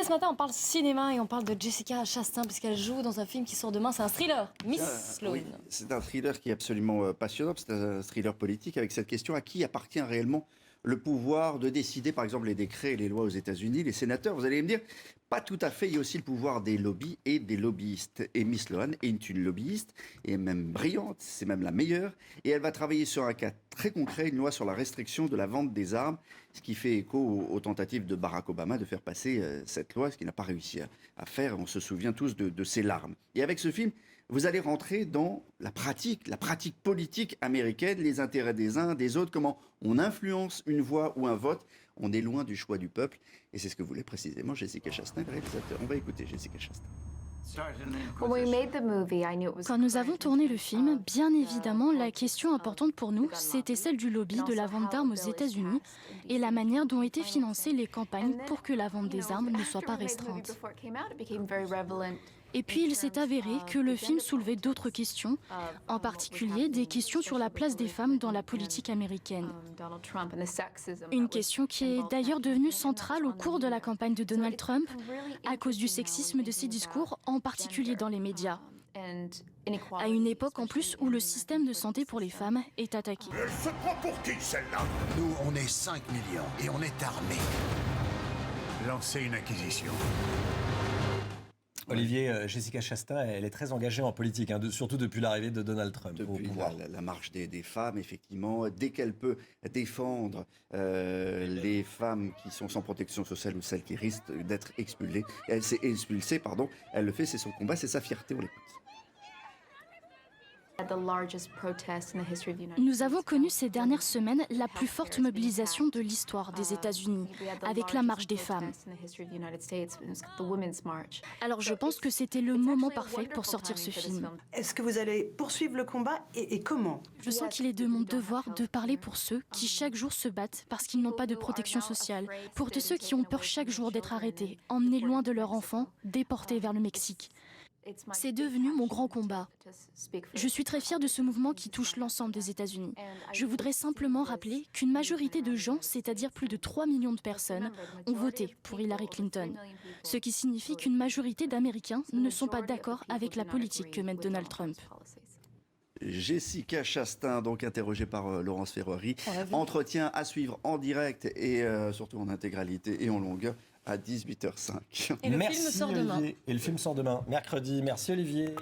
Ce matin, on parle cinéma et on parle de Jessica Chastain puisqu'elle joue dans un film qui sort demain. C'est un thriller, Miss Sloane. Oui, c'est un thriller qui est absolument passionnant. C'est un thriller politique avec cette question: à qui appartient réellement le pouvoir de décider, par exemple, les décrets et les lois aux États-Unis, les sénateurs? Vous allez me dire, pas tout à fait. Il y a aussi le pouvoir des lobbies et des lobbyistes. Et Miss Sloane est une lobbyiste, et même brillante, c'est même la meilleure. Et elle va travailler sur un cas très concret, une loi sur la restriction de la vente des armes, ce qui fait écho aux tentatives de Barack Obama de faire passer cette loi, ce qu'il n'a pas réussi à faire. On se souvient tous de ses larmes. Et avec ce film, vous allez rentrer dans la pratique politique américaine, les intérêts des uns, des autres, comment on influence une voix ou un vote. On est loin du choix du peuple. Et c'est ce que voulait précisément Jessica Chastain, le réalisateur. On va écouter Jessica Chastain. Quand nous avons tourné le film, bien évidemment, la question importante pour nous, c'était celle du lobby de la vente d'armes aux États-Unis et la manière dont étaient financées les campagnes pour que la vente des armes ne soit pas restreinte. Et puis il s'est avéré que le film soulevait d'autres questions, en particulier des questions sur la place des femmes dans la politique américaine. Une question qui est d'ailleurs devenue centrale au cours de la campagne de Donald Trump, à cause du sexisme de ses discours, en particulier dans les médias. À une époque en plus où le système de santé pour les femmes est attaqué. Elle se prend pour qui, celle-là? Nous, on est 5 millions et on est armés. Lancez une acquisition. Olivier, Jessica Chastain, elle est très engagée en politique, surtout depuis l'arrivée de Donald Trump au Depuis pouvoir. la marche des femmes, effectivement, dès qu'elle peut défendre les femmes qui sont sans protection sociale ou celles qui risquent d'être expulsées, elle le fait, c'est son combat, c'est sa fierté, on l'écoute. Nous avons connu ces dernières semaines la plus forte mobilisation de l'histoire des États-Unis, avec la marche des femmes. Alors je pense que c'était le moment parfait pour sortir ce film. Est-ce que vous allez poursuivre le combat et comment? Je sens qu'il est de mon devoir de parler pour ceux qui chaque jour se battent parce qu'ils n'ont pas de protection sociale, pour tous ceux qui ont peur chaque jour d'être arrêtés, emmenés loin de leurs enfants, déportés vers le Mexique. C'est devenu mon grand combat. Je suis très fière de ce mouvement qui touche l'ensemble des États-Unis. Je voudrais simplement rappeler qu'une majorité de gens, c'est-à-dire plus de 3 millions de personnes, ont voté pour Hillary Clinton. Ce qui signifie qu'une majorité d'Américains ne sont pas d'accord avec la politique que mène Donald Trump. Jessica Chastain, donc interrogée par Laurence Ferrari. Entretien à suivre en direct et surtout en intégralité et en longueur à 18h05. Et le film sort demain. Olivier. Et le film sort demain, mercredi. Merci Olivier.